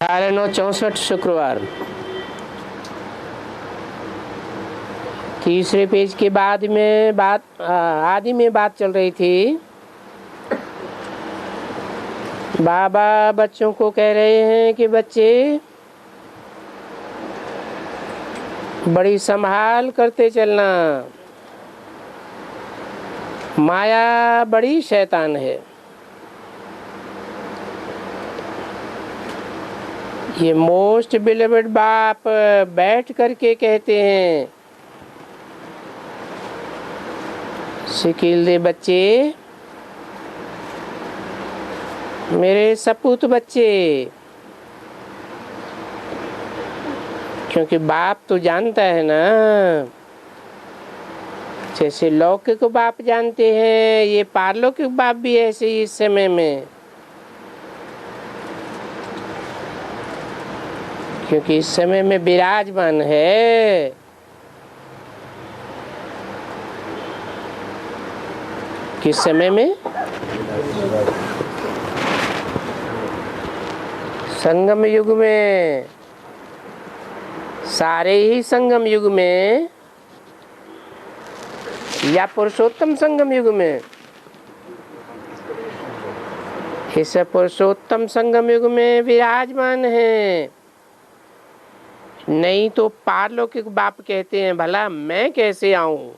18/9/64 शुक्रवार। तीसरे पेज के बाद में आदि में बात चल रही थी। बाबा बच्चों को कह रहे हैं कि बच्चे बड़ी संभाल करते चलना, माया बड़ी शैतान है। ये मोस्ट बिलीवेड बाप बैठ करके कहते हैं, शिकील दे बच्चे, मेरे सपूत बच्चे, क्योंकि बाप तो जानता है ना, जैसे लौकिक बाप जानते हैं, ये पारलौकिक बाप भी ऐसे ही इस समय में, क्योंकि इस समय में विराजमान है। किस समय में? संगम युग में। सारे ही संगम युग में या पुरुषोत्तम संगम युग में? इस पुरुषोत्तम संगम युग में विराजमान है। नहीं तो पारलौकिक बाप कहते हैं, भला मैं कैसे आऊं?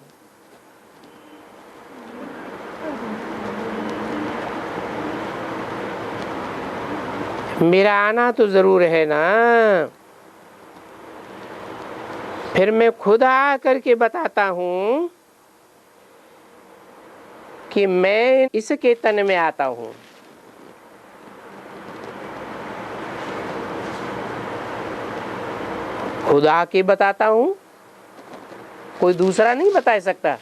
मेरा आना तो जरूर है ना। फिर मैं खुद आ करके बताता हूं कि मैं इसके तन में आता हूं। खुद आके बताता हूं, कोई दूसरा नहीं बता सकता।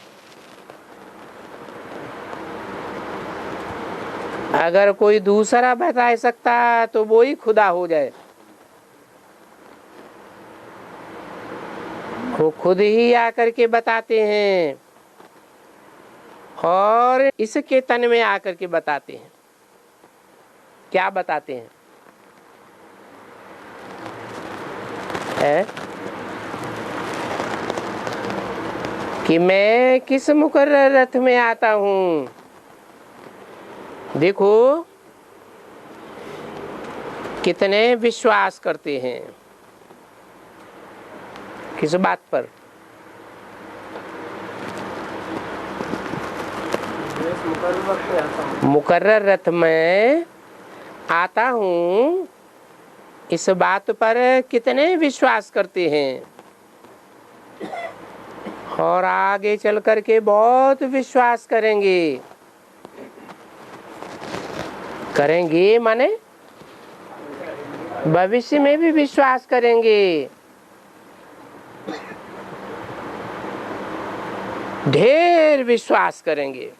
अगर कोई दूसरा बता सकता तो वो ही खुदा हो जाए। वो खुद ही आकर के बताते हैं और इसके तन में आकर के बताते हैं। क्या बताते हैं? कि मैं किस मुकर्रर रथ में आता हूं। देखो कितने विश्वास करते हैं किस बात पर? मुकर्रर रथ में आता हूं, इस बात पर कितने विश्वास करते हैं और आगे चल करके बहुत विश्वास करेंगे। माने भविष्य में भी विश्वास करेंगे। ढेर विश्वास करेंगे,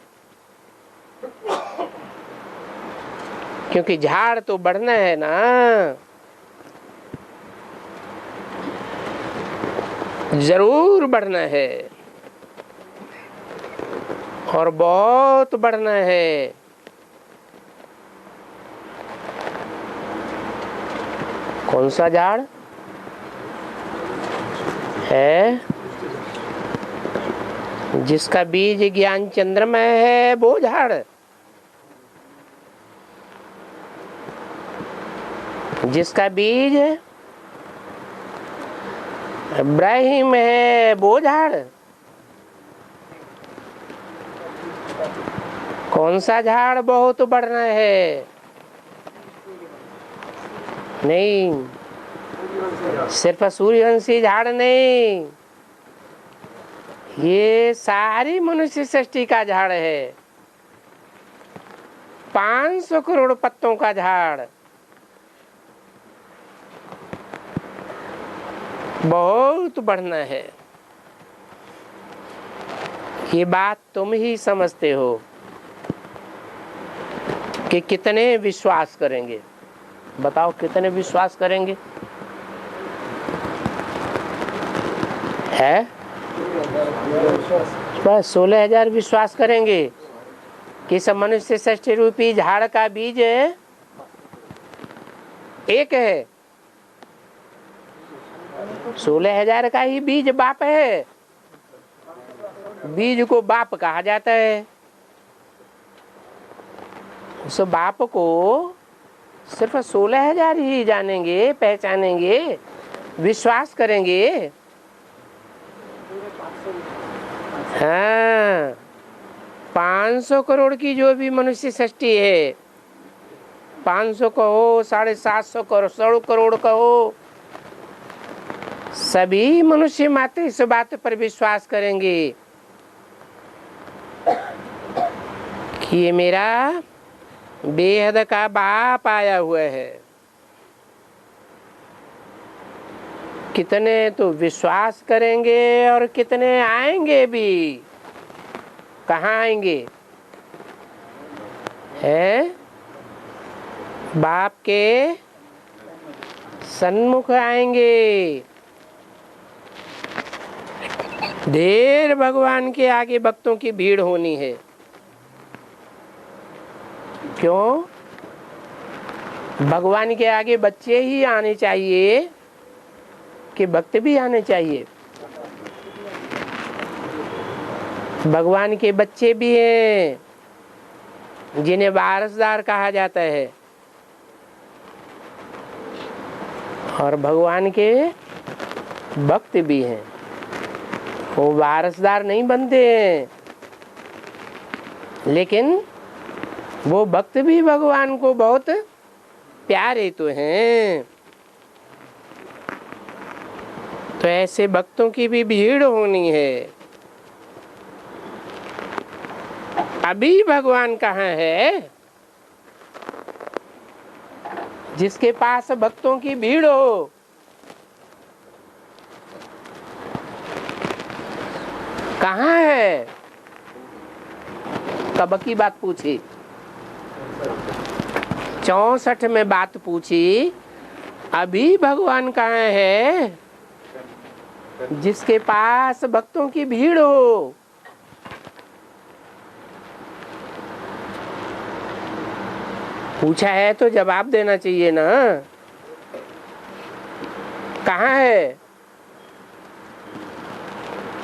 क्योंकि झाड़ तो बढ़ना है ना। जरूर बढ़ना है और बहुत बढ़ना है। कौन सा झाड़ है? जिसका बीज ज्ञान चंद्रमय है, वो झाड़। जिसका बीज इब्राहिम है, वो झाड़। कौन सा झाड़ बहुत बढ़ना है? नहीं, सिर्फ सूर्यवंशी झाड़ नहीं, ये सारी मनुष्य सृष्टि का झाड़ है। 500 करोड़ पत्तों का झाड़, बहुत बढ़ना है। ये बात तुम ही समझते हो कि कितने विश्वास करेंगे। बताओ कितने विश्वास करेंगे? है बस 16,000 विश्वास करेंगे कि सब मनुष्य सृष्टि रूपी झाड़ का बीज एक है 16,000 का ही बीज बाप है। बीज को बाप कहा जाता है। उस बाप को सिर्फ 16,000 ही जानेंगे, पहचानेंगे, विश्वास करेंगे। हाँ, 500 करोड़ की जो भी मनुष्य सृष्टि है, 500 कहो, 750 करोड़, 100 करोड़ कहो, सभी मनुष्य मात्र इस बात पर विश्वास करेंगे कि ये मेरा बेहद का बाप आया हुआ है। कितने तो विश्वास करेंगे और कितने आएंगे भी। कहाँ आएंगे? है बाप के सन्मुख आएंगे। ढेर भगवान के आगे भक्तों की भीड़ होनी है। क्यों? भगवान के आगे बच्चे ही आने चाहिए कि भक्त भी आने चाहिए? भगवान के बच्चे भी हैं जिन्हें वारसदार कहा जाता है, और भगवान के भक्त भी हैं। वो वारसदार नहीं बनते हैं, लेकिन वो भक्त भी भगवान को बहुत प्यारे तो हैं। तो ऐसे भक्तों की भी भीड़ होनी है। अभी भगवान कहाँ है? जिसके पास भक्तों की भीड़ हो। कहाँ है? कब की बात पूछी? 64 में बात पूछी। अभी भगवान कहाँ है? जिसके पास भक्तों की भीड़ हो। पूछा है तो जवाब देना चाहिए ना। कहाँ है?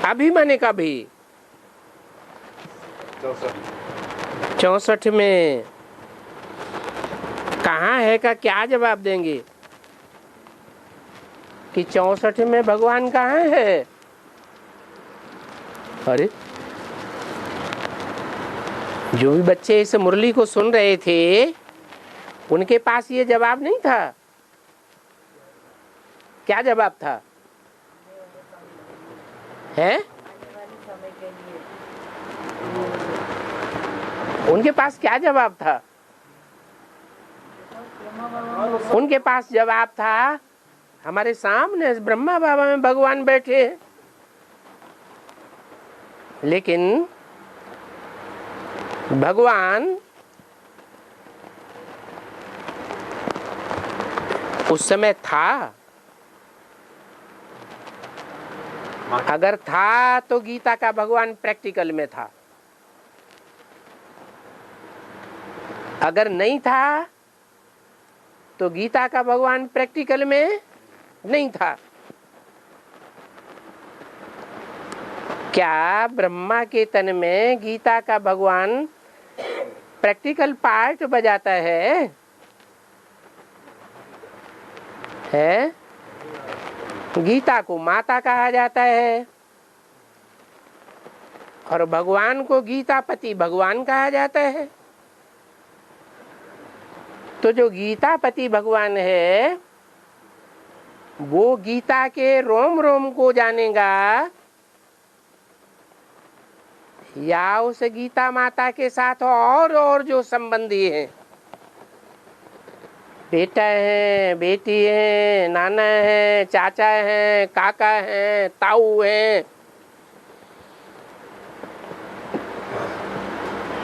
अभी माने कभी? 64 में कहाँ है का क्या जवाब देंगे कि 64 में भगवान कहाँ है? अरे, जो भी बच्चे इस मुरली को सुन रहे थे उनके पास ये जवाब नहीं था। क्या जवाब था? है? उनके पास क्या जवाब था? उनके पास जवाब था, हमारे सामने ब्रह्मा बाबा में भगवान बैठे। लेकिन भगवान उस समय था? अगर था तो गीता का भगवान प्रैक्टिकल में था। अगर नहीं था तो गीता का भगवान प्रैक्टिकल में नहीं था। क्या ब्रह्मा के तन में गीता का भगवान प्रैक्टिकल पार्ट बजाता है? गीता को माता कहा जाता है और भगवान को गीतापति भगवान कहा जाता है। तो जो गीतापति भगवान है वो गीता के रोम रोम को जानेगा या उस गीता माता के साथ और जो संबंधी हैं, बेटा है, बेटी है, नाना है, चाचा है, काका है, ताऊ है,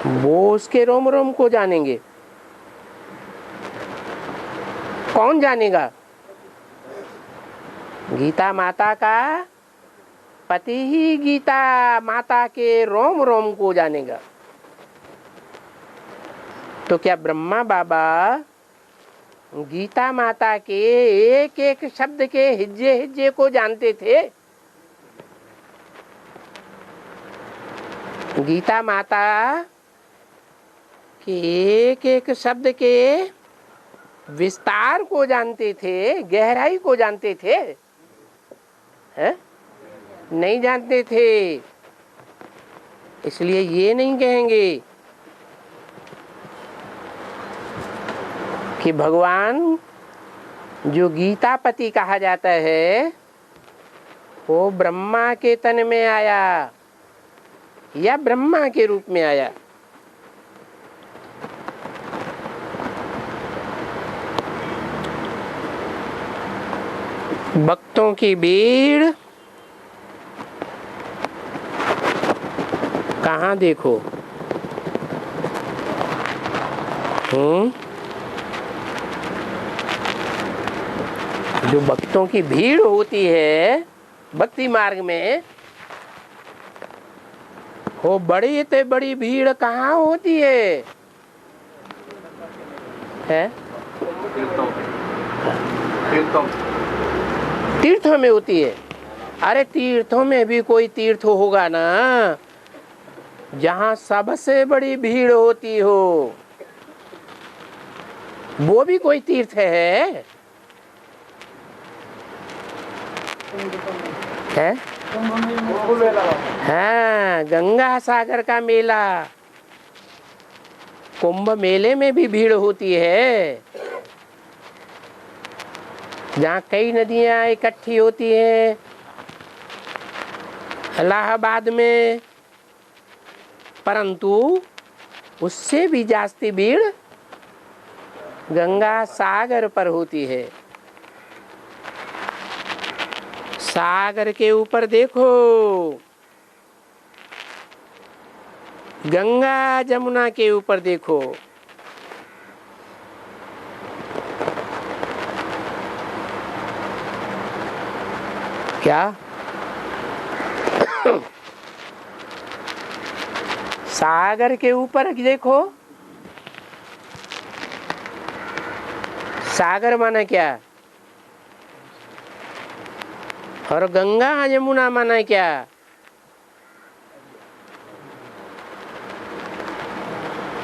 वो उसके रोम रोम को जानेंगे। कौन जानेगा? गीता माता का पति ही गीता माता के रोम रोम को जानेगा। तो क्या ब्रह्मा बाबा गीता माता के एक एक शब्द के हिज्जे हिज्जे को जानते थे। गीता माता के एक एक शब्द के विस्तार को जानते थे, गहराई को जानते थे, है? नहीं जानते थे। इसलिए ये नहीं कहेंगे कि भगवान जो गीतापति कहा जाता है वो ब्रह्मा के तन में आया या ब्रह्मा के रूप में आया। भक्तों की भीड़ कहाँ देखो, जो भक्तों की भीड़ होती है भक्ति मार्ग में, वो बड़ी से बड़ी भीड़ कहाँ होती है? तीर्थों में होती है। अरे तीर्थों में भी कोई तीर्थ होगा ना जहाँ सबसे बड़ी भीड़ होती हो, वो भी कोई तीर्थ है? हाँ, गंगा सागर का मेला, कुंभ मेले में भी भीड़ होती है, जहाँ कई नदियाँ इकट्ठी होती हैं। इलाहाबाद में, परंतु उससे भी जास्ती भीड़ गंगा सागर पर होती है। सागर के ऊपर देखो, गंगा जमुना के ऊपर देखो, क्या सागर के ऊपर देखो, सागर माना क्या और गंगा यमुना माना क्या?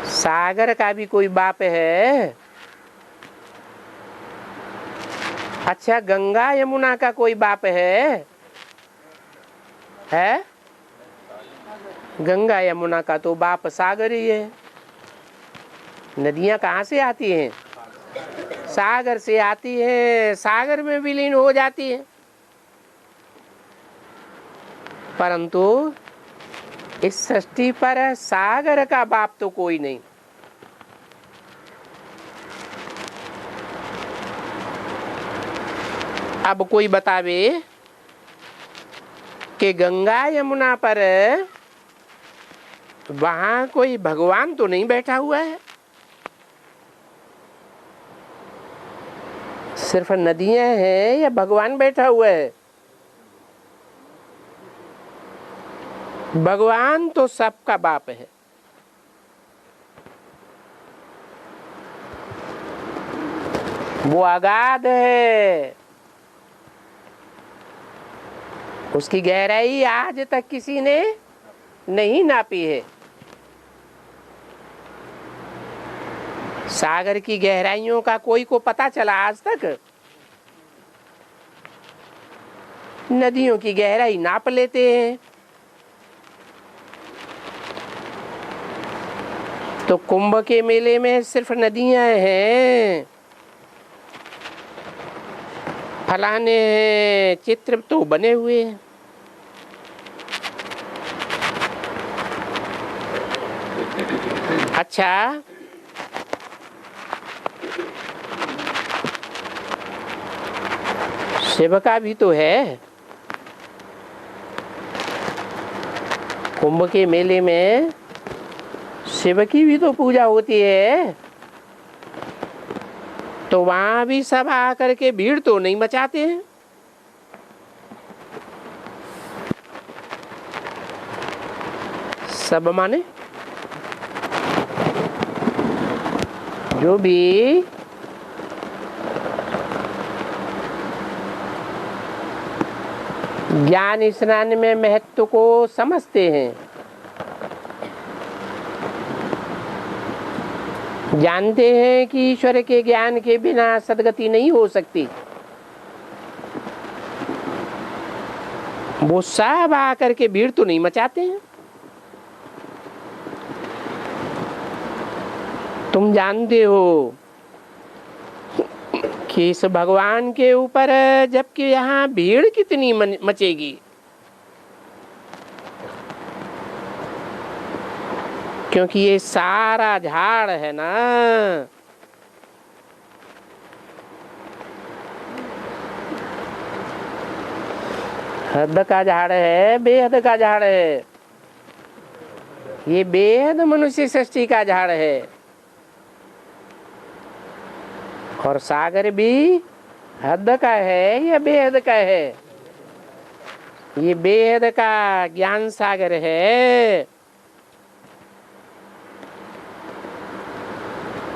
सागर का भी कोई बाप है? अच्छा, गंगा यमुना का कोई बाप है? गंगा यमुना का तो बाप सागर ही है। नदियां कहाँ से आती हैं? सागर से आती है, सागर में विलीन हो जाती है। परंतु इस सृष्टि पर सागर का बाप तो कोई नहीं। अब कोई बतावे कि गंगा यमुना पर वहां कोई भगवान तो नहीं बैठा हुआ है, सिर्फ नदियां हैं या भगवान बैठा हुआ है? भगवान तो सबका बाप है। वो अगाध है, उसकी गहराई आज तक किसी ने नहीं नापी है। सागर की गहराइयों का कोई को पता चला आज तक? नदियों की गहराई नाप लेते हैं। तो कुंभ के मेले में सिर्फ नदियां हैं, फलाने चित्र तो बने हुए हैं। अच्छा, शिव का भी तो है। कुंभ के मेले में शिव की भी तो पूजा होती है, तो वहां भी सब आकर के भीड़ तो नहीं मचाते हैं। सब माने जो भी ज्ञान स्नान में महत्व को समझते हैं, जानते हैं कि ईश्वर के ज्ञान के बिना सद्गति नहीं हो सकती। वो सब आकर के भीड़ तो नहीं मचाते हैं। तुम जानते हो कि इस भगवान के ऊपर जबकि यहाँ भीड़ कितनी मचेगी, क्योंकि ये सारा झाड़ है ना, हद का झाड़ है, बेहद का झाड़ है। ये बेहद मनुष्य सृष्टि का झाड़ है, और सागर भी हद का है या बेहद का है? ये बेहद का ज्ञान सागर है,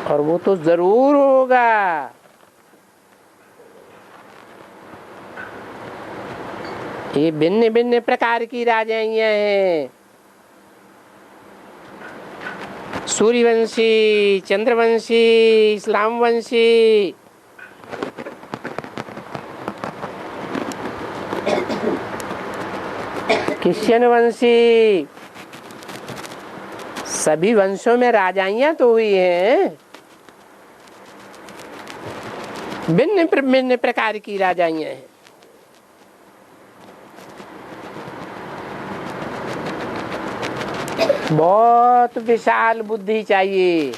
और वो तो जरूर होगा। ये भिन्न भिन्न प्रकार की राजाइयां हैं, सूर्यवंशी, चंद्रवंशी, इस्लामवंशी, क्रिश्चियन वंशी, सभी वंशों में राजाइयां तो हुई हैं। भिन्न भिन्न प्रकार की राजाइयां हैं। बहुत विशाल बुद्धि चाहिए,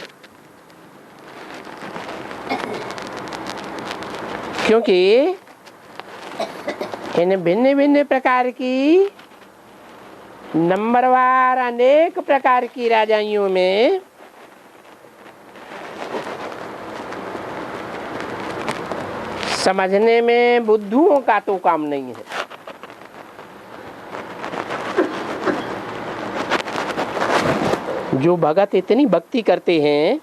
क्योंकि इन भिन्न भिन्न प्रकार की नंबरवार अनेक प्रकार की राजाइयों में समझने में बुद्धुओं का तो काम नहीं है। जो भगत इतनी भक्ति करते हैं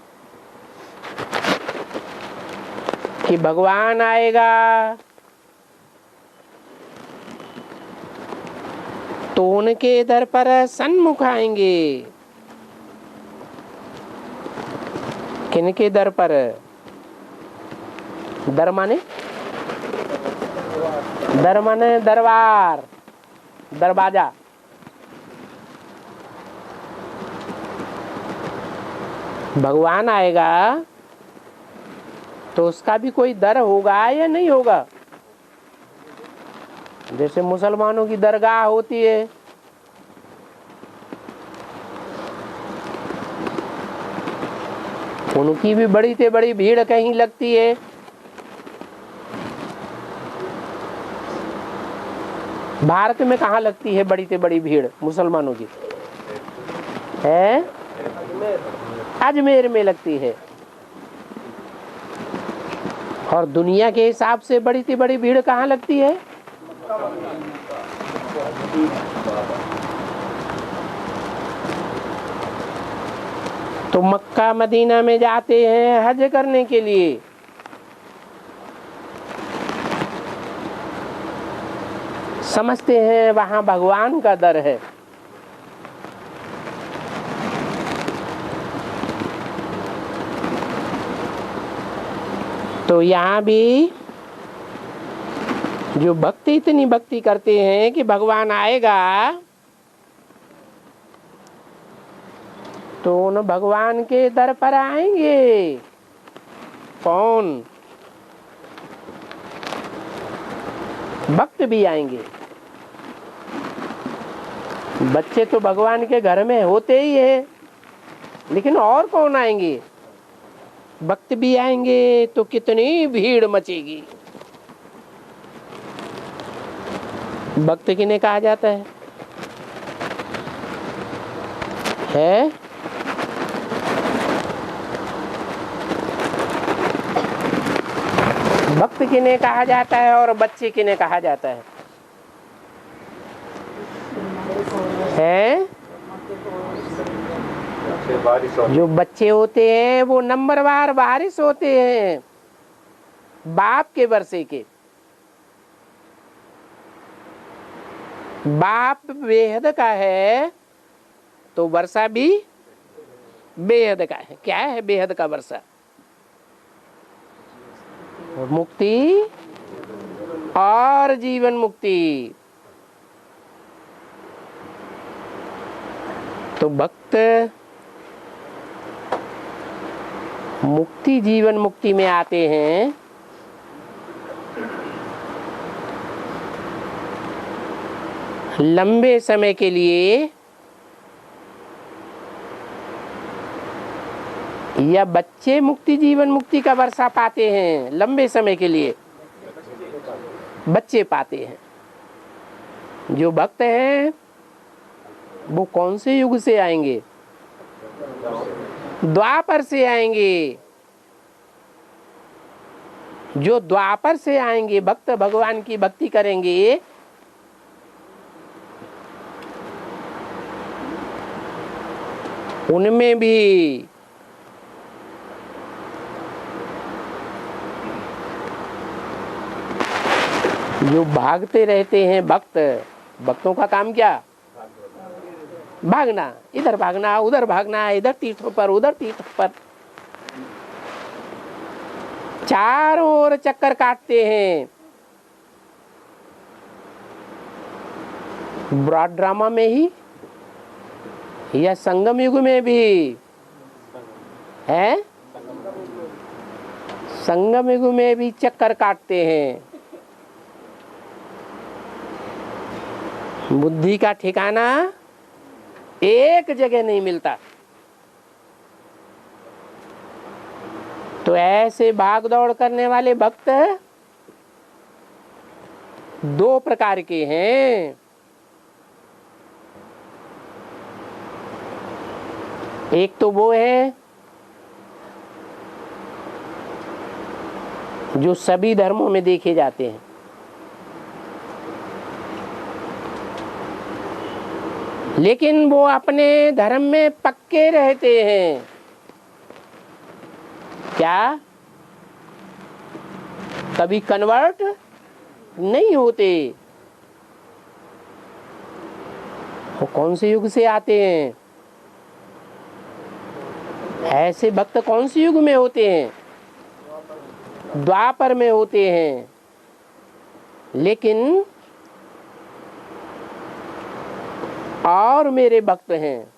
कि भगवान आएगा तो उनके दर पर सन्मुख आएंगे। किनके दर पर? दर माने दरबार, दरवाजा। भगवान आएगा तो उसका भी कोई दर होगा या नहीं होगा? जैसे मुसलमानों की दरगाह होती है, उनकी भी बड़ी से बड़ी भीड़ कहीं लगती है। भारत में कहाँ लगती है बड़ी से बड़ी भीड़ मुसलमानों की? है अजमेर में लगती है। और दुनिया के हिसाब से बड़ी से बड़ी भीड़ कहाँ लगती है? तो मक्का मदीना में जाते हैं हज करने के लिए, समझते हैं वहां भगवान का दर है। तो यहाँ भी जो भक्ति इतनी भक्ति करते हैं कि भगवान आएगा तो उन भगवान के दर पर आएंगे। कौन? भक्त भी आएंगे। बच्चे तो भगवान के घर में होते ही है, लेकिन और कौन आएंगे? भक्त भी आएंगे तो कितनी भीड़ मचेगी। भक्त किन्हें कहा जाता है? भक्त किन्हें कहा जाता है और बच्चे किन्हें कहा जाता है? जो बच्चे होते हैं वो नंबरवार वारिस होते हैं बाप के वर्षे के। बाप बेहद का है तो वर्षा भी बेहद का है। क्या है बेहद का वर्षा? मुक्ति और जीवन मुक्ति। तो भक्त मुक्ति जीवन मुक्ति में आते हैं लंबे समय के लिए, या बच्चे मुक्ति जीवन मुक्ति का वर्षा पाते हैं लंबे समय के लिए? बच्चे पाते हैं। जो भक्त हैं वो कौन से युग से आएंगे? द्वापर से आएंगे। जो द्वापर से आएंगे भक्त भगवान की भक्ति करेंगे, उनमें भी जो भागते रहते हैं भक्त, भक्तों का काम क्या? भागना, इधर भागना उधर भागना, इधर तीर्थों पर उधर तीर्थों पर, चारों ओर चक्कर काटते हैं। ब्रॉड ड्रामा में ही या संगम युग में भी है? संगम युग में भी चक्कर काटते हैं। बुद्धि का ठिकाना एक जगह नहीं मिलता। तो ऐसे भाग दौड़ करने वाले भक्त दो प्रकार के हैं। एक तो वो है जो सभी धर्मों में देखे जाते हैं, लेकिन वो अपने धर्म में पक्के रहते हैं। क्या? कभी कन्वर्ट नहीं होते। वो कौन से युग से आते हैं? ऐसे भक्त कौन से युग में होते हैं? द्वापर में होते हैं। लेकिन और मेरे भक्त हैं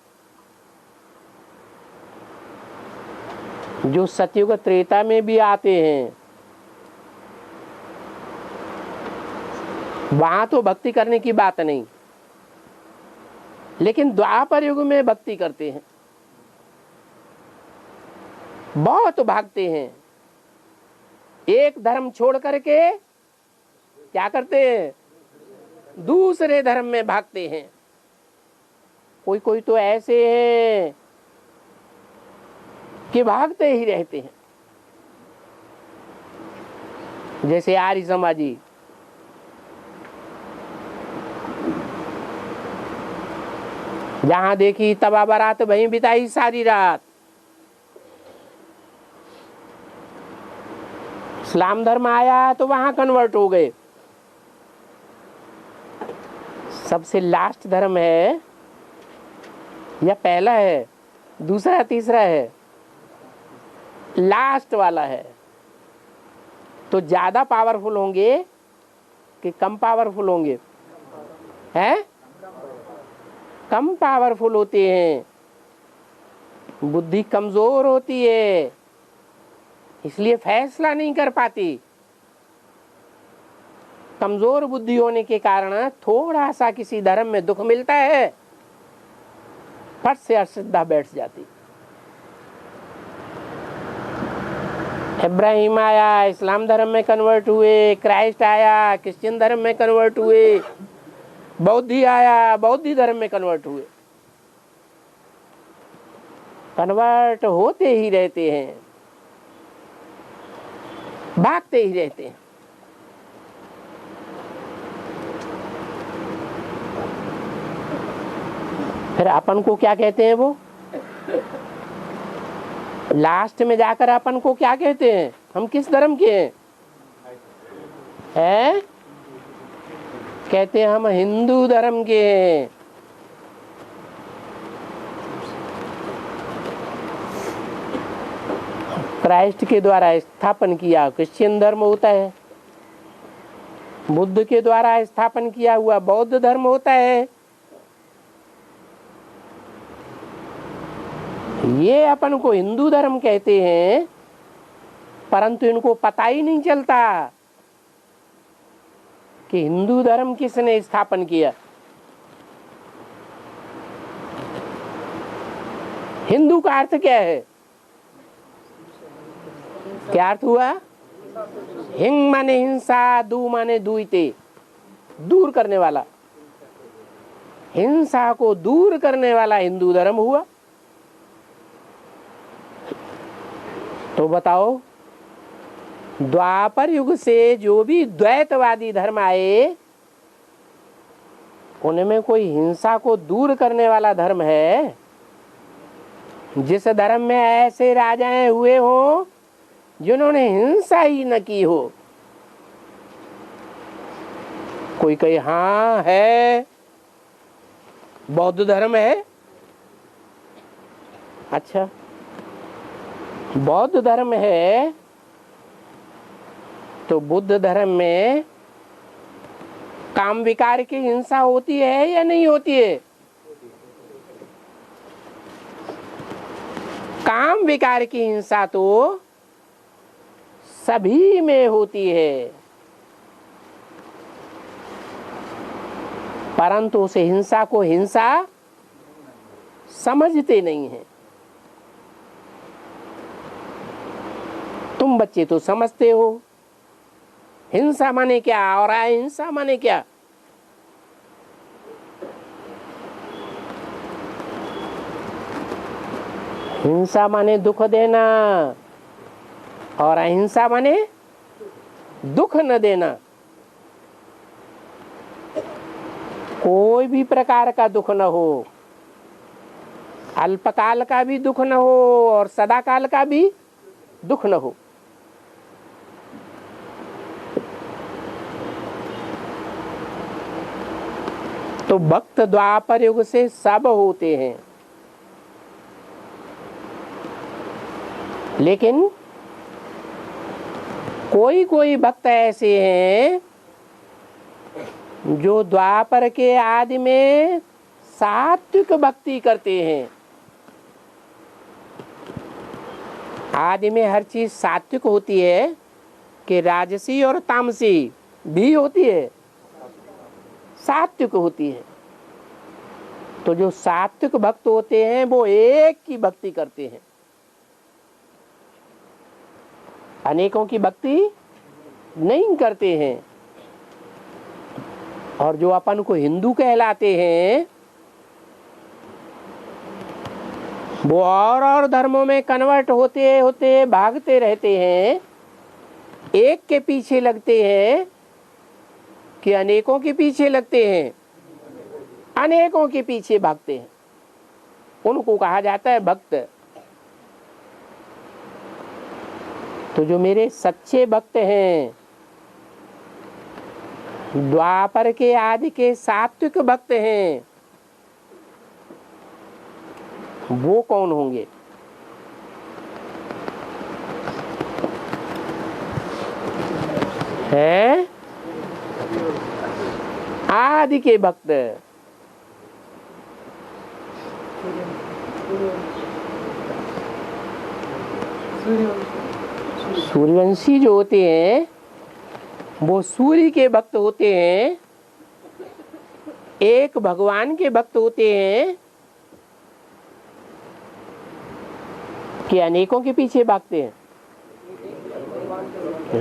जो सतयुग त्रेता में भी आते हैं। वहां तो भक्ति करने की बात नहीं, लेकिन द्वापर युग में भक्ति करते हैं। बहुत भागते हैं। एक धर्म छोड़ करके क्या करते हैं? दूसरे धर्म में भागते हैं। कोई कोई तो ऐसे हैं कि भागते ही रहते हैं, जैसे आर्य समाजी। जहां देखी तबा बारात वहीं बिताई सारी रात। इस्लाम धर्म आया तो वहां कन्वर्ट हो गए। सबसे लास्ट धर्म है या पहला है, दूसरा तीसरा है? लास्ट वाला है। तो ज्यादा पावरफुल होंगे कि कम पावरफुल होंगे? हैं? कम पावरफुल होते हैं। बुद्धि कमजोर होती है, इसलिए फैसला नहीं कर पाती। कमजोर बुद्धि होने के कारण थोड़ा सा किसी धर्म में दुख मिलता है, फट से अश्रद्धा बैठ जाती। इब्राहिम आया, इस्लाम धर्म में कन्वर्ट हुए। क्राइस्ट आया, क्रिश्चियन धर्म में कन्वर्ट हुए। बौद्धि आया, बौद्धि धर्म में कन्वर्ट हुए। कन्वर्ट होते ही रहते हैं, भागते ही रहते हैं। फिर अपन को क्या कहते हैं? वो लास्ट में जाकर अपन को क्या कहते हैं? हम किस धर्म के हैं? कहते हैं हम हिंदू धर्म के हैं। क्राइस्ट के द्वारा स्थापन किया क्रिश्चियन धर्म होता है, बुद्ध के द्वारा स्थापन किया हुआ बौद्ध धर्म होता है। ये अपन को हिंदू धर्म कहते हैं, परंतु इनको पता ही नहीं चलता कि हिंदू धर्म किसने स्थापन किया। हिंदू का अर्थ क्या है? क्या अर्थ हुआ? हिंग माने हिंसा, दू माने दुईते, दूर करने वाला। हिंसा को दूर करने वाला हिंदू धर्म हुआ। तो बताओ, द्वापर युग से जो भी द्वैतवादी धर्म आए, उनमें कोई हिंसा को दूर करने वाला धर्म है? जिस धर्म में ऐसे राजाएं हुए हो जिन्होंने हिंसा ही न की हो। कोई कहे हाँ है, बौद्ध धर्म है। अच्छा, बौद्ध धर्म है तो बुद्ध धर्म में काम विकार की हिंसा होती है या नहीं होती है? काम विकार की हिंसा तो सभी में होती है, परंतु उस हिंसा को हिंसा समझते नहीं है। तुम बच्चे तो समझते हो हिंसा माने क्या और अहिंसा माने क्या। हिंसा माने दुख देना और अहिंसा माने दुख न देना। कोई भी प्रकार का दुख न हो, अल्पकाल का भी दुख न हो और सदाकाल का भी दुख न हो। तो भक्त द्वापर युग से सब होते हैं, लेकिन कोई कोई भक्त ऐसे हैं जो द्वापर के आदि में सात्विक भक्ति करते हैं। आदि में हर चीज सात्विक होती है कि राजसी और तामसी भी होती है? सात्विक होती है। तो जो सात्विक भक्त होते हैं वो एक की भक्ति करते हैं, अनेकों की भक्ति नहीं करते हैं। और जो अपन को हिंदू कहलाते हैं वो और धर्मों में कन्वर्ट होते होते भागते रहते हैं, एक के पीछे लगते हैं कि अनेकों के पीछे लगते हैं? अनेकों के पीछे भागते हैं, उनको कहा जाता है भक्त। तो जो मेरे सच्चे भक्त हैं, द्वापर के आदि के सात्विक भक्त हैं, वो कौन होंगे? हैं आदि के भक्त। सूर्यवंशी जो होते हैं वो सूर्य के भक्त होते हैं, एक भगवान के भक्त होते हैं कि अनेकों के पीछे भागते हैं।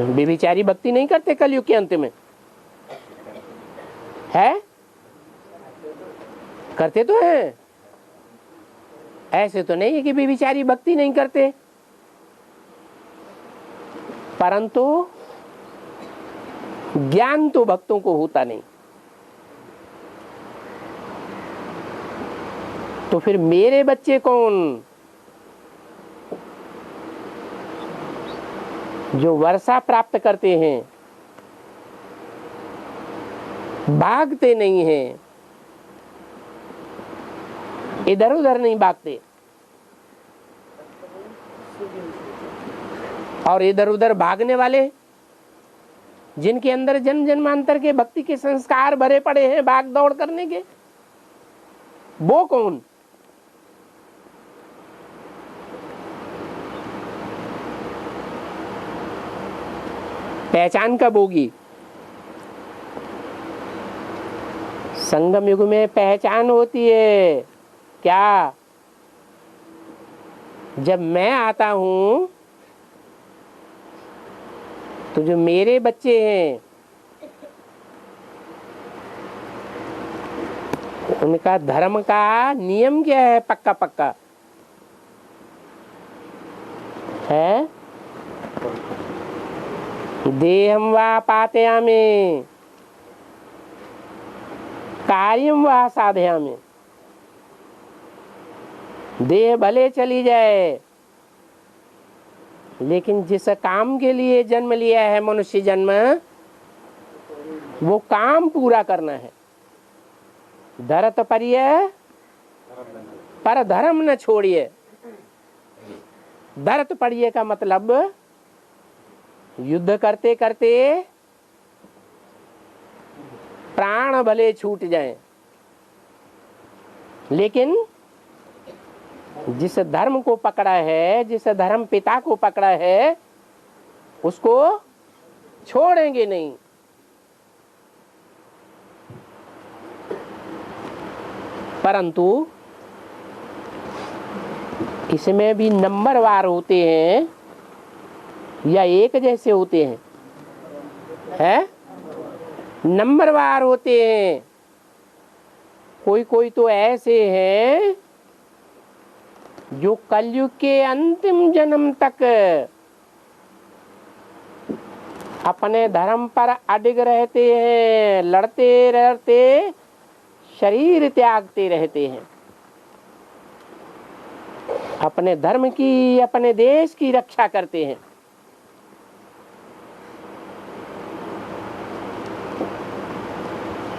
व्यभिचारी भक्ति नहीं करते कलयुग के अंत में, है? करते तो हैं, ऐसे तो नहीं है कि व्यभिचारी भक्ति नहीं करते, परंतु ज्ञान तो भक्तों को होता नहीं। तो फिर मेरे बच्चे कौन? जो वर्षा प्राप्त करते हैं, भागते नहीं हैं, इधर उधर नहीं भागते, और इधर उधर भागने वाले जिनके अंदर जन्म जन्मांतर के भक्ति के संस्कार भरे पड़े हैं भाग दौड़ करने के, वो कौन? पहचान कब होगी? संगम युग में पहचान होती है। क्या? जब मैं आता हूं तो जो मेरे बच्चे हैं उनका धर्म का नियम क्या है? पक्का पक्का है। देहं वा पातयामि कार्यं वा साधयामि। देह भले चली जाए, लेकिन जिस काम के लिए जन्म लिया है मनुष्य जन्म, वो काम पूरा करना है। धरत परिय पर धर्म न छोड़िए। धरत परिय का मतलब युद्ध करते करते प्राण भले छूट जाएं, लेकिन जिस धर्म को पकड़ा है, जिस धर्म पिता को पकड़ा है, उसको छोड़ेंगे नहीं। परंतु इसमें भी नंबरवार होते हैं या एक जैसे होते हैं? है नंबरवार होते हैं। कोई कोई तो ऐसे हैं जो कलयुग के अंतिम जन्म तक अपने धर्म पर अडिग रहते हैं, लड़ते रहते शरीर त्यागते रहते हैं, अपने धर्म की, अपने देश की रक्षा करते हैं।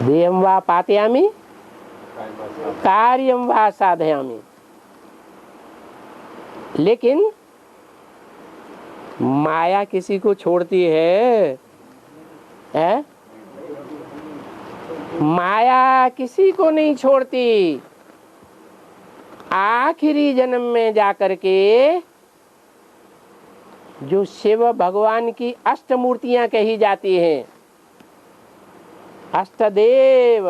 देहं वा पातयामि कार्यं वा साधयामि। लेकिन माया किसी को छोड़ती है? माया किसी को नहीं छोड़ती। आखिरी जन्म में जाकर के जो शिव भगवान की अष्टमूर्तियां कही जाती हैं, अष्टदेव,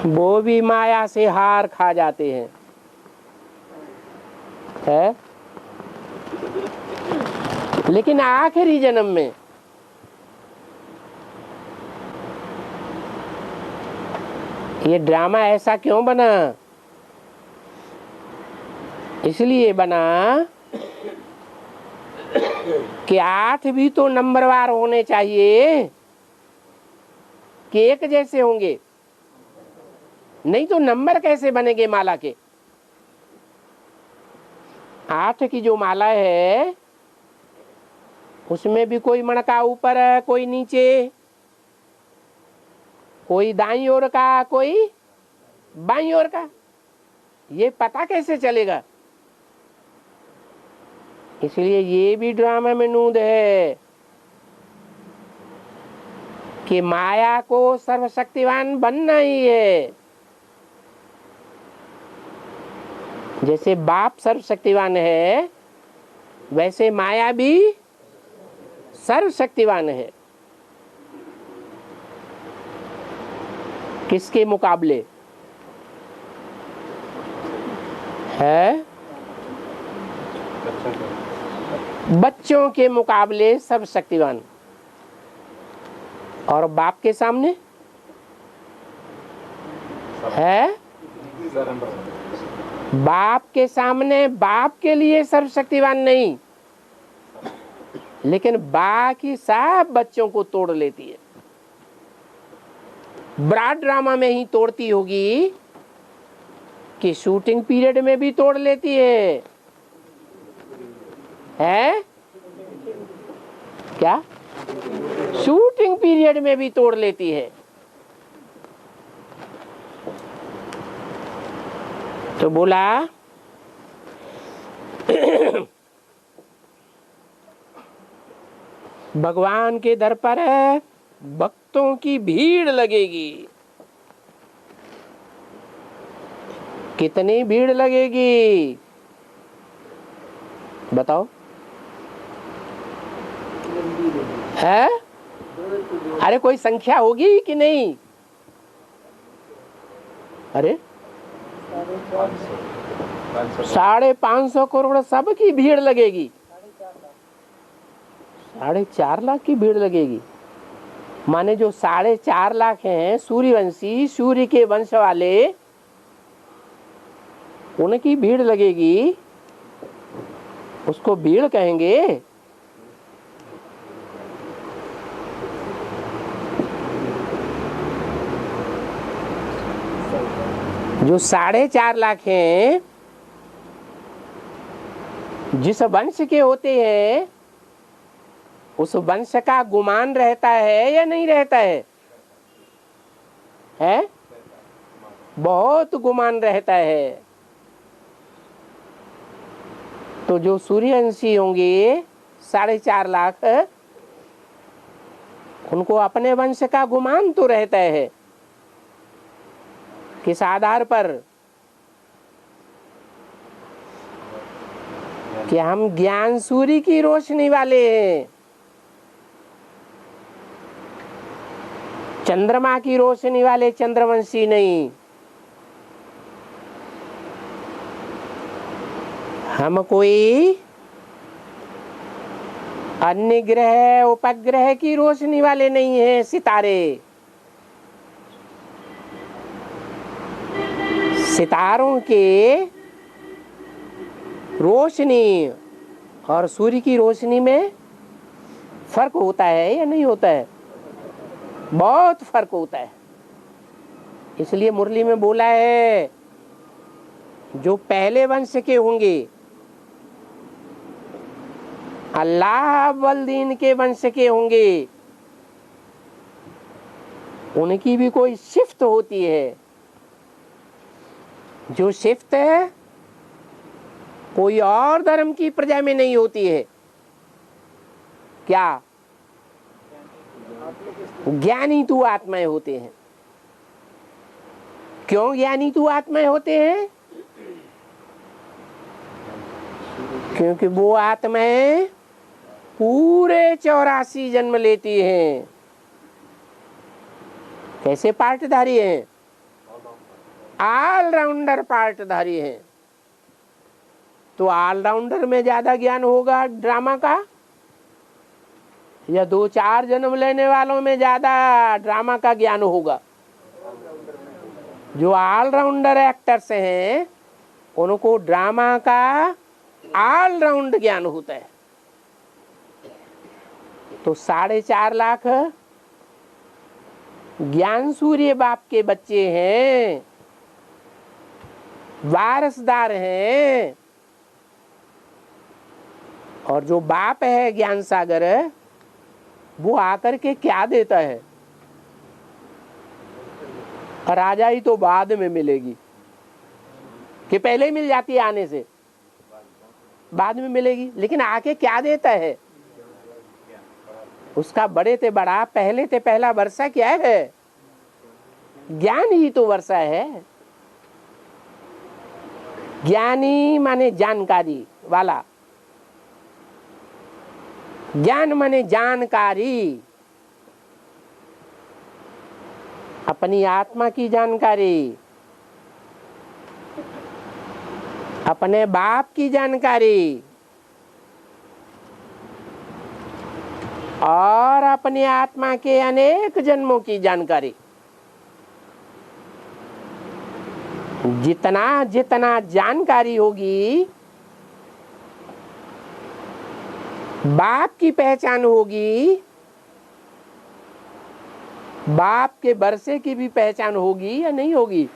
वो भी माया से हार खा जाते हैं। है? लेकिन आखिरी जन्म में ये ड्रामा ऐसा क्यों बना? इसलिए बना कि 8 भी तो नंबरवार होने चाहिए कि एक जैसे होंगे, नहीं तो नंबर कैसे बनेंगे माला के? 8 की जो माला है उसमें भी कोई मणका ऊपर है, कोई नीचे, कोई दाईं ओर का, कोई बाईं ओर का। ये पता कैसे चलेगा? इसलिए ये भी ड्रामा में नूंद है कि माया को सर्वशक्तिवान बनना ही है। जैसे बाप सर्वशक्तिवान है, वैसे माया भी सर्वशक्तिवान है। किसके मुकाबले है? बच्चों के मुकाबले सर्वशक्तिवान। और बाप के सामने है? बाप के सामने बाप के लिए सर्वशक्तिवान नहीं, लेकिन बाकी सब बच्चों को तोड़ लेती है। ब्रॉड ड्रामा में ही तोड़ती होगी कि शूटिंग पीरियड में भी तोड़ लेती है? क्या शूटिंग पीरियड में भी तोड़ लेती है। तो बोला भगवान के दर पर भक्तों की भीड़ लगेगी। कितनी भीड़ लगेगी बताओ? है? अरे कोई संख्या होगी कि नहीं? अरे 550 करोड़ सबकी भीड़ लगेगी। 4.5 लाख की भीड़ लगेगी। माने जो 4.5 लाख हैं सूर्यवंशी, सूर्य के वंश वाले, उनकी भीड़ लगेगी। उसको भीड़ कहेंगे? जो 4.5 लाख हैं जिस वंश के होते हैं, उस वंश का गुमान रहता है या नहीं रहता है? है? बहुत गुमान रहता है। तो जो सूर्यवंशी होंगे 4.5 लाख, उनको अपने वंश का गुमान तो रहता है। किस आधार पर? कि हम ज्ञान सूर्य की रोशनी वाले हैं, चंद्रमा की रोशनी वाले चंद्रवंशी नहीं। हम कोई अन्य ग्रह उपग्रह की रोशनी वाले नहीं हैं। सितारे, सितारों के रोशनी और सूर्य की रोशनी में फर्क होता है या नहीं होता है? बहुत फर्क होता है। इसलिए मुरली में बोला है, जो पहले वंश के होंगे, अल्लाह वल्दीन के वंश के होंगे, उनकी भी कोई शिफ्ट होती है। जो शिफ्ट है कोई और धर्म की प्रजा में नहीं होती है। क्या? ज्ञानी तू आत्माएं होते हैं। क्यों ज्ञानी तू आत्माएं होते हैं? क्योंकि वो आत्माएं पूरे 84 जन्म लेती हैं। कैसे पार्टधारी हैं? ऑलराउंडर पार्टधारी हैं। तो ऑलराउंडर में ज्यादा ज्ञान होगा ड्रामा का, या 2-4 जन्म लेने वालों में ज्यादा ड्रामा का ज्ञान होगा? जो ऑलराउंडर एक्टर्स हैं उनको ड्रामा का ऑलराउंड ज्ञान होता है। तो 4.5 लाख ज्ञान सूर्य बाप के बच्चे हैं, वारसदार हैं। और जो बाप है ज्ञान सागर, वो आकर के क्या देता है? और राजाई तो बाद में मिलेगी, कि पहले ही मिल जाती है आने से, बाद में मिलेगी। लेकिन आके क्या देता है? उसका बड़े ते बड़ा, पहले ते पहला वर्षा क्या है? ज्ञान ही तो वर्षा है। ज्ञानी माने जानकारी वाला, ज्ञान माने जानकारी, अपनी आत्मा की जानकारी, अपने बाप की जानकारी, और अपनी आत्मा के अनेक जन्मों की जानकारी। जितना जितना जानकारी होगी, बाप की पहचान होगी, बाप के वर्षे की भी पहचान होगी या नहीं होगी?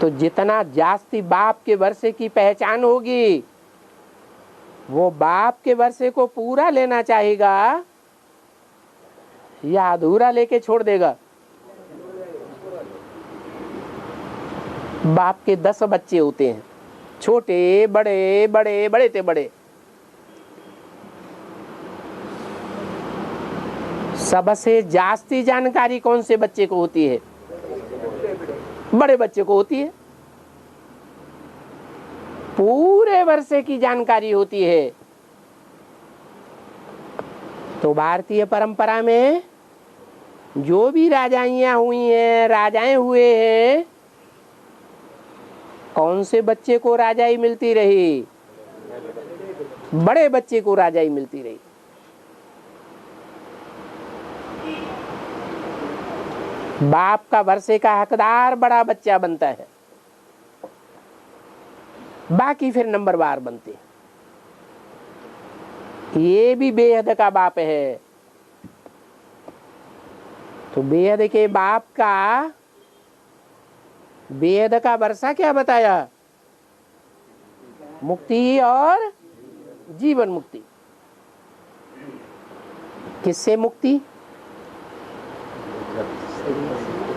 तो जितना जास्ती बाप के वर्षे की पहचान होगी, वो बाप के वर्षे को पूरा लेना चाहेगा या अधूरा लेके छोड़ देगा? बाप के 10 बच्चे होते हैं, छोटे बड़े बड़े बड़े ते बड़े। सबसे जास्ती जानकारी कौन से बच्चे को होती है? बड़े बच्चे को होती है। पूरे वर्षे की जानकारी होती है। तो भारतीय परंपरा में जो भी राजाइयां हुई हैं, राजाएं हुए हैं, कौन से बच्चे को राजाई मिलती रही? बड़े बच्चे को राजाई मिलती रही। बाप का वर्षे का हकदार बड़ा बच्चा बनता है, बाकी फिर नंबरवार बनते हैं। ये भी बेहद का बाप है। तो बेहद के बाप का बेहद का वर्षा क्या बताया? मुक्ति और जीवन मुक्ति। किससे मुक्ति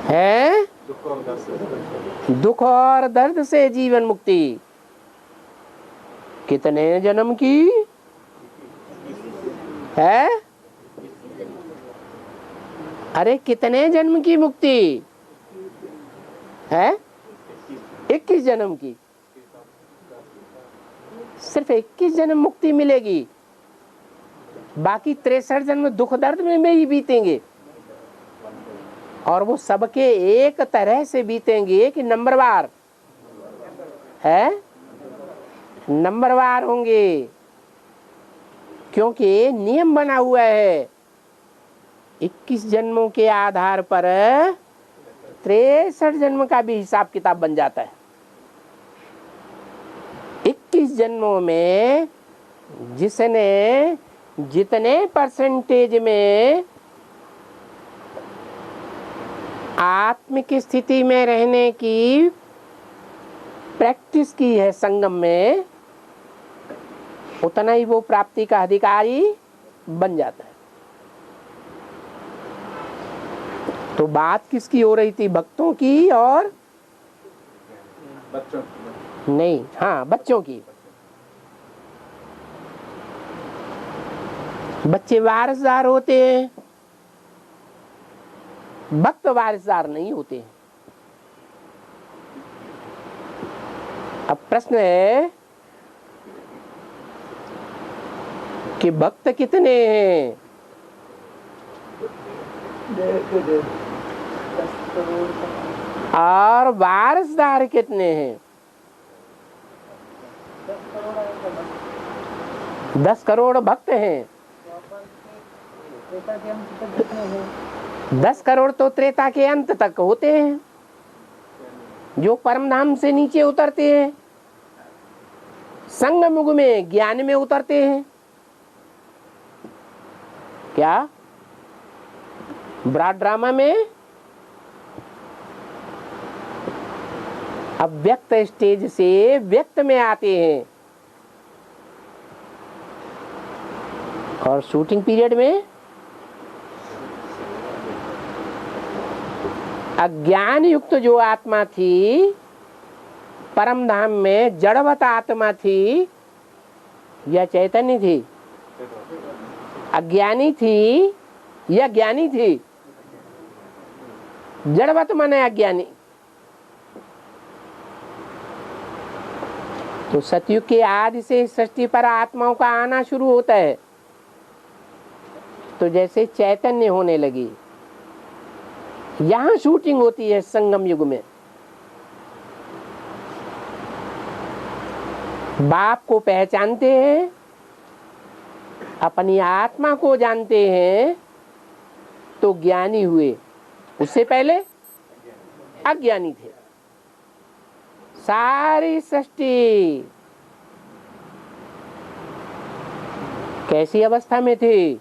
है? दुख और दर्द से जीवन मुक्ति। कितने जन्म की है? अरे कितने जन्म की मुक्ति है? 21 जन्म की। सिर्फ 21 जन्म मुक्ति मिलेगी, बाकी 63 जन्म दुख दर्द में ही बीतेंगे। और वो सबके एक तरह से बीतेंगे कि नंबरवार है? नंबरवार होंगे, क्योंकि नियम बना हुआ है 21 जन्मों के आधार पर 63 जन्म का भी हिसाब किताब बन जाता है। 21 जन्मों में जिसने जितने परसेंटेज में आत्मिक स्थिति में रहने की प्रैक्टिस की है संगम में, उतना ही वो प्राप्ति का अधिकारी बन जाता है। तो बात किसकी हो रही थी? भक्तों की और बच्चों नहीं, हाँ बच्चों की। बच्चे वारिसदार होते हैं, भक्त वारिसदार नहीं होते हैं। अब प्रश्न है कि भक्त कितने हैं? और वारिसदार कितने हैं? 10 करोड़ भक्त हैं। 10 करोड़ तो त्रेता के अंत तक होते हैं, जो परम धाम से नीचे उतरते हैं, संगम युग में ज्ञान में उतरते हैं। क्या ब्रॉड ड्रामा में अव्यक्त स्टेज से व्यक्त में आते हैं, और शूटिंग पीरियड में अज्ञान युक्त जो आत्मा थी परम धाम में, जड़वत आत्मा थी या चैतन्य थी? अज्ञानी थी या ज्ञानी थी? जड़वत माने अज्ञानी। तो सतयुग के आदि से सृष्टि पर आत्माओं का आना शुरू होता है। तो जैसे चैतन्य होने लगी, यहां शूटिंग होती है संगम युग में। बाप को पहचानते हैं, अपनी आत्मा को जानते हैं, तो ज्ञानी हुए। उससे पहले अज्ञानी थे। सारी सृष्टि कैसी अवस्था में थी?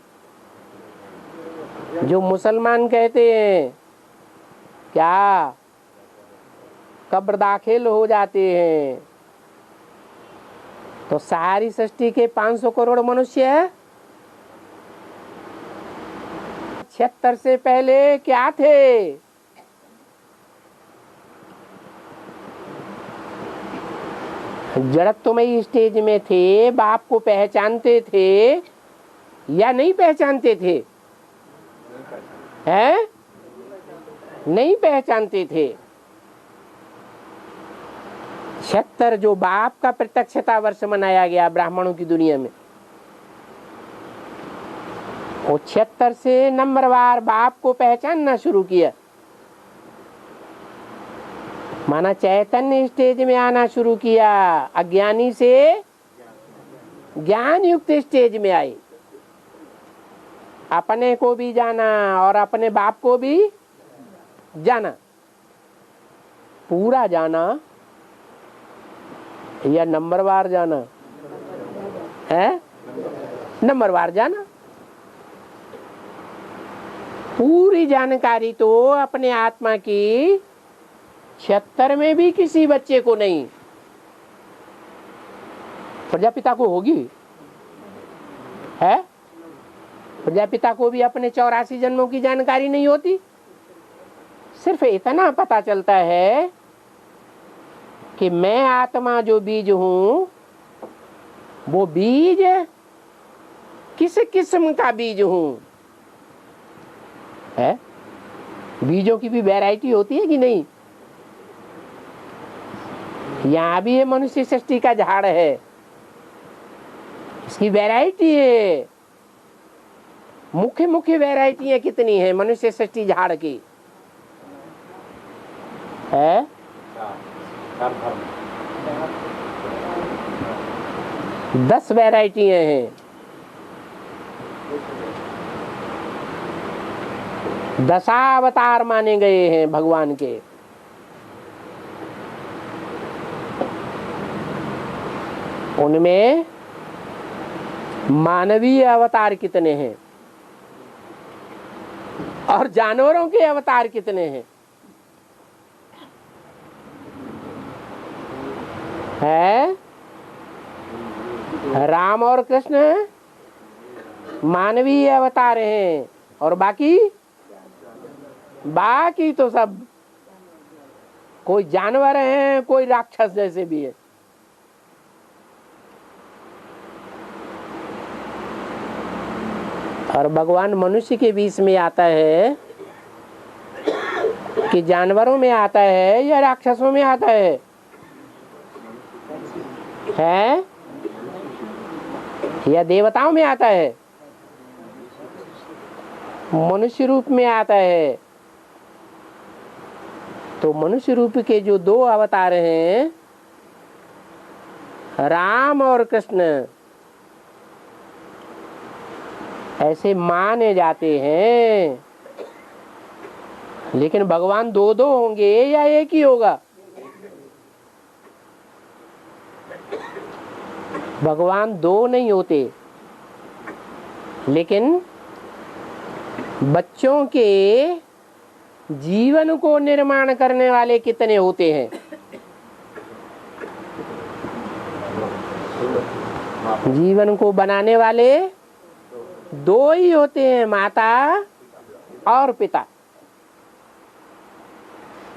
जो मुसलमान कहते हैं क्या कब्र दाखिल हो जाते हैं, तो सारी सृष्टि के 500 करोड़ मनुष्य 76 से पहले क्या थे? जड़त्वमयी स्टेज में थे, बाप को पहचानते थे या नहीं पहचानते थे? हैं? नहीं पहचानते थे। 76 जो बाप का प्रत्यक्षता वर्ष मनाया गया ब्राह्मणों की दुनिया में, वो 76 से नंबरवार बाप को पहचानना शुरू किया। माना चैतन्य स्टेज में आना शुरू किया, अज्ञानी से ज्ञान युक्त स्टेज में आए, अपने को भी जाना और अपने बाप को भी जाना। पूरा जाना या नंबरवार जाना है? नंबरवार जाना। पूरी जानकारी तो अपने आत्मा की 76 में भी किसी बच्चे को नहीं, प्रजापिता को होगी है? प्रजापिता को भी अपने 84 जन्मों की जानकारी नहीं होती। सिर्फ इतना पता चलता है कि मैं आत्मा जो बीज हूं, वो बीज किस किस्म का बीज हूं है? बीजों की भी वैरायटी होती है कि नहीं? यहाँ भी ये मनुष्य सृष्टि का झाड़ है, इसकी वैरायटी है। मुख्य मुख्य वैरायटियां कितनी है मनुष्य सृष्टि झाड़ की है? 10 वैरायटियां हैं। 10 अवतार माने गए हैं भगवान के। उनमें मानवीय अवतार कितने हैं और जानवरों के अवतार कितने हैं? है? राम और कृष्ण मानवीय अवतार हैं और बाकी तो सब कोई जानवर हैं, कोई राक्षस जैसे भी है। और भगवान मनुष्य के बीच में आता है कि जानवरों में आता है या राक्षसों में आता है? या देवताओं में आता है? मनुष्य रूप में आता है। तो मनुष्य रूप के जो 2 अवतार हैं, राम और कृष्ण, ऐसे माने जाते हैं। लेकिन भगवान 2-2 होंगे या एक ही होगा? भगवान 2 नहीं होते, लेकिन बच्चों के जीवन को निर्माण करने वाले कितने होते हैं? जीवन को बनाने वाले 2 ही होते हैं, माता और पिता।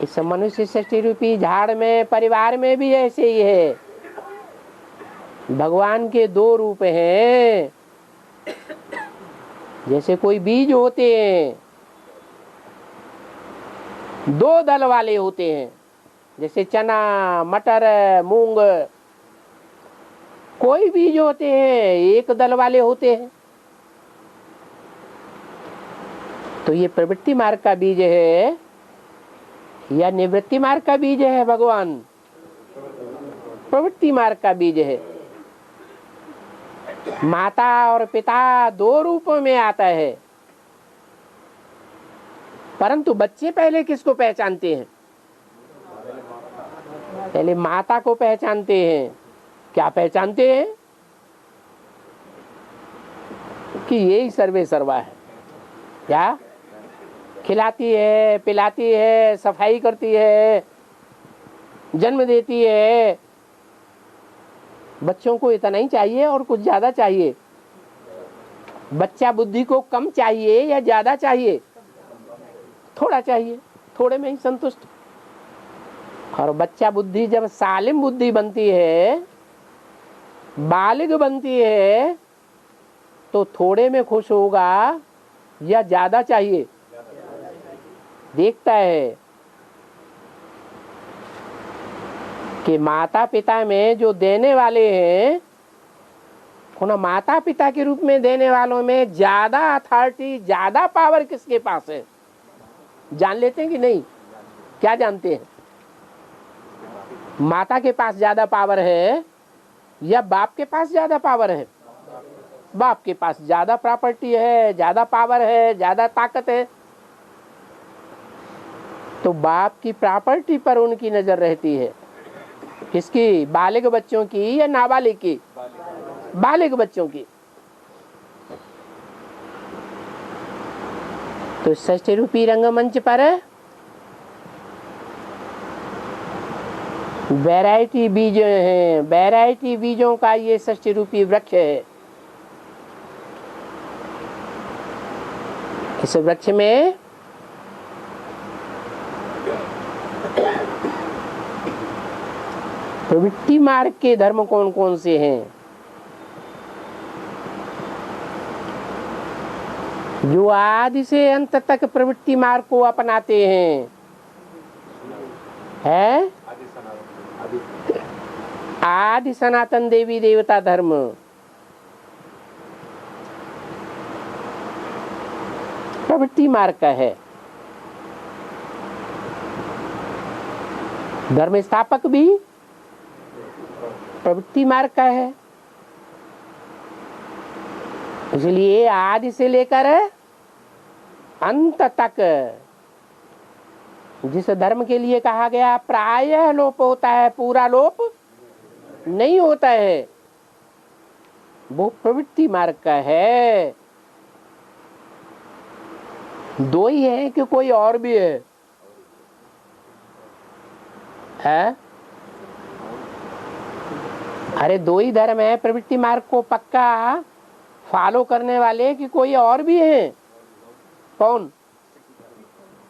इस मनुष्य सृष्टि रूपी झाड़ में, परिवार में भी ऐसे ही है। भगवान के 2 रूप हैं। जैसे कोई बीज होते हैं, 2 दल वाले होते हैं, जैसे चना, मटर, मूंग। कोई बीज होते हैं 1 दल वाले होते हैं। तो ये प्रवृत्ति मार्ग का बीज है या निवृत्ति मार्ग का बीज है? भगवान प्रवृत्ति मार्ग का बीज है। माता और पिता 2 रूपों में आता है, परंतु बच्चे पहले किसको पहचानते हैं? पहले माता को पहचानते हैं। क्या पहचानते हैं? कि यही सर्वे सर्वा है। क्या खिलाती है, पिलाती है, सफाई करती है, जन्म देती है, बच्चों को इतना ही चाहिए और कुछ ज्यादा चाहिए? बच्चा बुद्धि को कम चाहिए या ज्यादा चाहिए? थोड़ा चाहिए, थोड़े में ही संतुष्ट। और बच्चा बुद्धि जब सालिम बुद्धि बनती है, बालिग बनती है, तो थोड़े में खुश होगा या ज्यादा चाहिए? देखता है कि माता पिता में जो देने वाले हैं, उन माता पिता के रूप में देने वालों में ज्यादा अथॉरिटी, ज्यादा पावर किसके पास है? जान लेते हैं कि नहीं? क्या जानते हैं? माता के पास ज्यादा पावर है या बाप के पास ज्यादा पावर है? बाप के पास ज्यादा प्रॉपर्टी है, ज्यादा पावर है, ज्यादा ताकत है। तो बाप की प्रॉपर्टी पर उनकी नजर रहती है। किसकी? बालिग बच्चों की या नाबालिग की? बालिग बच्चों की। तो षष्ठी रूपी रंगमंच पर वैरायटी बीज हैं, वैरायटी बीजों का ये षष्ठी रूपी वृक्ष है। इस वृक्ष में प्रवृत्ति मार्ग के धर्म कौन कौन से हैं? जो आदि से अंत तक प्रवृत्ति मार्ग को अपनाते हैं, है आदि सनातन देवी देवता धर्म। प्रवृत्ति मार्ग का है। धर्म स्थापक भी प्रवृत्ति मार्ग का है। इसलिए आदि से लेकर अंत तक जिस धर्म के लिए कहा गया प्रायः लोप होता है, पूरा लोप नहीं होता है, वो प्रवृत्ति मार्ग का है। दो ही है कि कोई और भी है? अरे दो ही धर्म है प्रवृत्ति मार्ग को पक्का फॉलो करने वाले, कि कोई और भी है? कौन?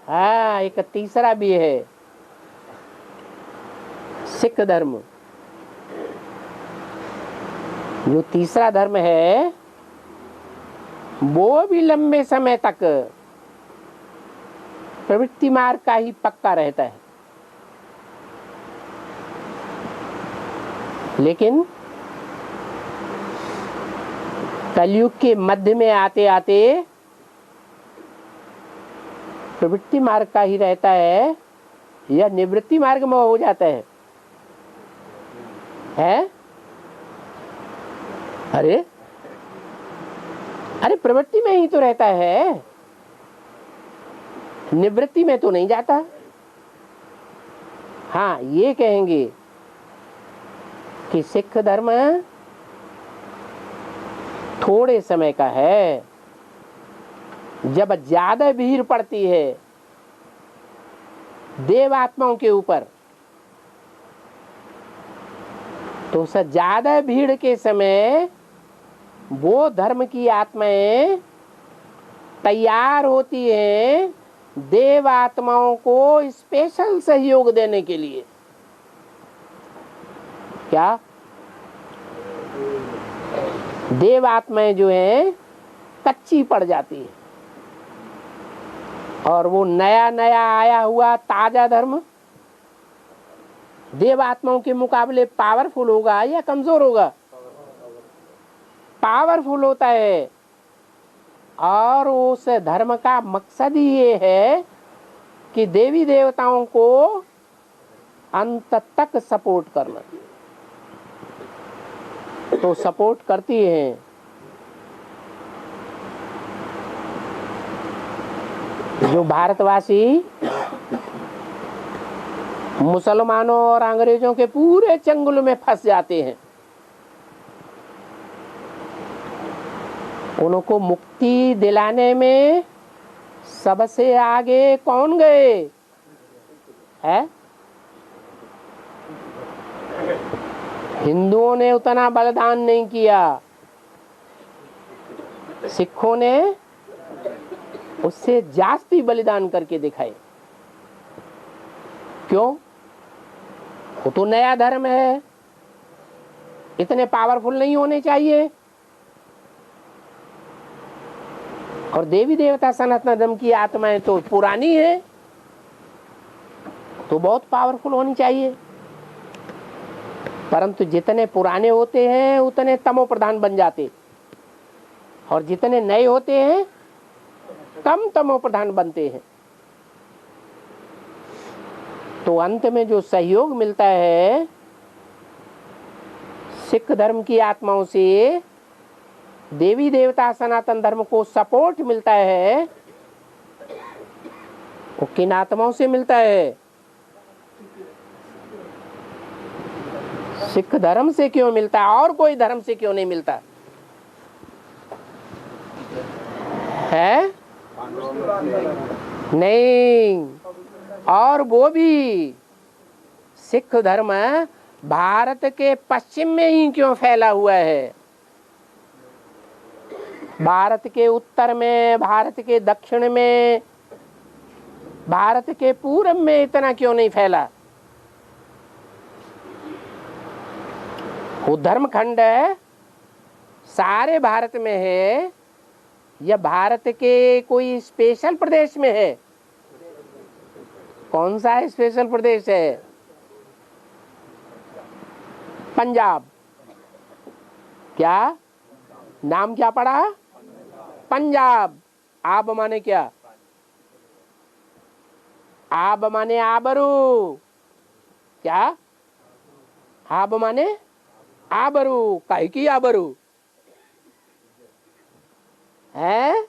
हाँ, एक तीसरा भी है, सिख धर्म। जो तीसरा धर्म है वो भी लंबे समय तक प्रवृत्ति मार्ग का ही पक्का रहता है। लेकिन कलयुग के मध्य में आते आते प्रवृत्ति मार्ग का ही रहता है या निवृत्ति मार्ग में हो जाता है? अरे प्रवृत्ति में ही तो रहता है, निवृत्ति में तो नहीं जाता। हाँ, ये कहेंगे कि सिख धर्म थोड़े समय का है। जब ज्यादा भीड़ पड़ती है देव आत्माओं के ऊपर, तो उस ज्यादा भीड़ के समय वो धर्म की आत्माएं तैयार होती हैं देव आत्माओं को स्पेशल सहयोग देने के लिए। क्या? देव आत्माएं जो हैं कच्ची पड़ जाती है, और वो नया नया आया हुआ ताजा धर्म देव आत्माओं के मुकाबले पावरफुल होगा या कमजोर होगा? पावरफुल होता है। और उस धर्म का मकसद ही ये है कि देवी देवताओं को अंत तक सपोर्ट करना। तो सपोर्ट करती हैं। जो भारतवासी मुसलमानों और अंग्रेजों के पूरे चंगुल में फंस जाते हैं, उनको मुक्ति दिलाने में सबसे आगे कौन गए? है हिंदुओं ने उतना बलिदान नहीं किया, सिखों ने उससे जास्ती बलिदान करके दिखाए। क्यों? वो तो नया धर्म है, इतने पावरफुल नहीं होने चाहिए। और देवी देवता सनातन धर्म की आत्माएं तो पुरानी है, तो बहुत पावरफुल होनी चाहिए। परंतु जितने पुराने होते हैं उतने तमो प्रधान बन जाते, और जितने नए होते हैं कम तमो प्रधान बनते हैं। तो अंत में जो सहयोग मिलता है सिख धर्म की आत्माओं से, देवी देवता सनातन धर्म को सपोर्ट मिलता है, वो किन आत्माओं से मिलता है? सिख धर्म से क्यों मिलता है? और कोई धर्म से क्यों नहीं मिलता है? नहीं, और वो भी सिख धर्म भारत के पश्चिम में ही क्यों फैला हुआ है? भारत के उत्तर में, भारत के दक्षिण में, भारत के पूरब में इतना क्यों नहीं फैला? वो धर्म खंड सारे भारत में है या भारत के कोई स्पेशल प्रदेश में है? कौन सा स्पेशल प्रदेश है? पंजाब। क्या नाम क्या पड़ा? पंजाब। आब माने क्या? आब माने आबरू। क्या? आब माने आबरू। काहे की आबरू है?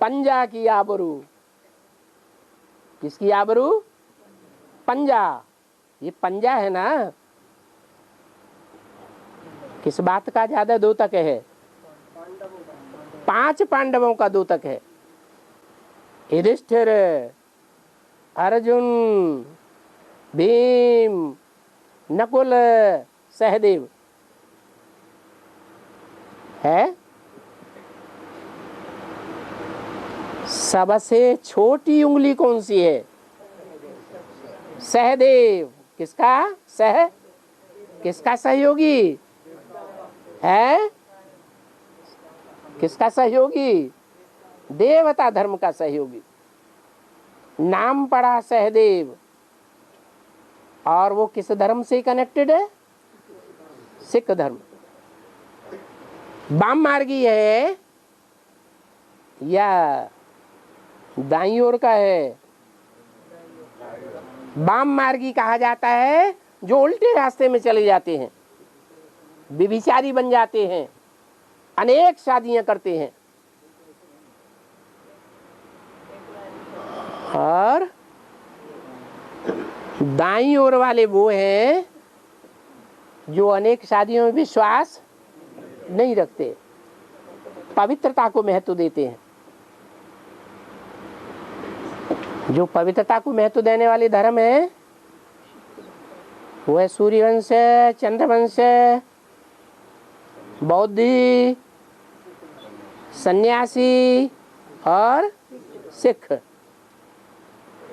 पंजा की आबरू। किसकी आबरू? पंजा। ये पंजा है ना, किस बात का ज्यादा द्योतक है? 5 पांडवों का द्योतक है। युधिष्ठिर, अर्जुन, भीम, नकुल, सहदेव है। सबसे छोटी उंगली कौन सी है? सहदेव। किसका? किसका सहयोगी है? किसका सहयोगी? देवता धर्म का सहयोगी। नाम पड़ा सहदेव, और वो किस धर्म से कनेक्टेड है? सिख धर्म। वाम मार्गी है या दाईं ओर का है? वाम मार्गी कहा जाता है जो उल्टे रास्ते में चले जाते हैं, व्यभिचारी बन जाते हैं, अनेक शादियां करते हैं। और दाईं ओर वाले वो हैं जो अनेक शादियों में विश्वास नहीं रखते, पवित्रता को महत्व देते हैं। जो पवित्रता को महत्व देने वाले धर्म है वो है सूर्यवंश, चंद्रवंश, बौद्धि, सन्यासी और सिख।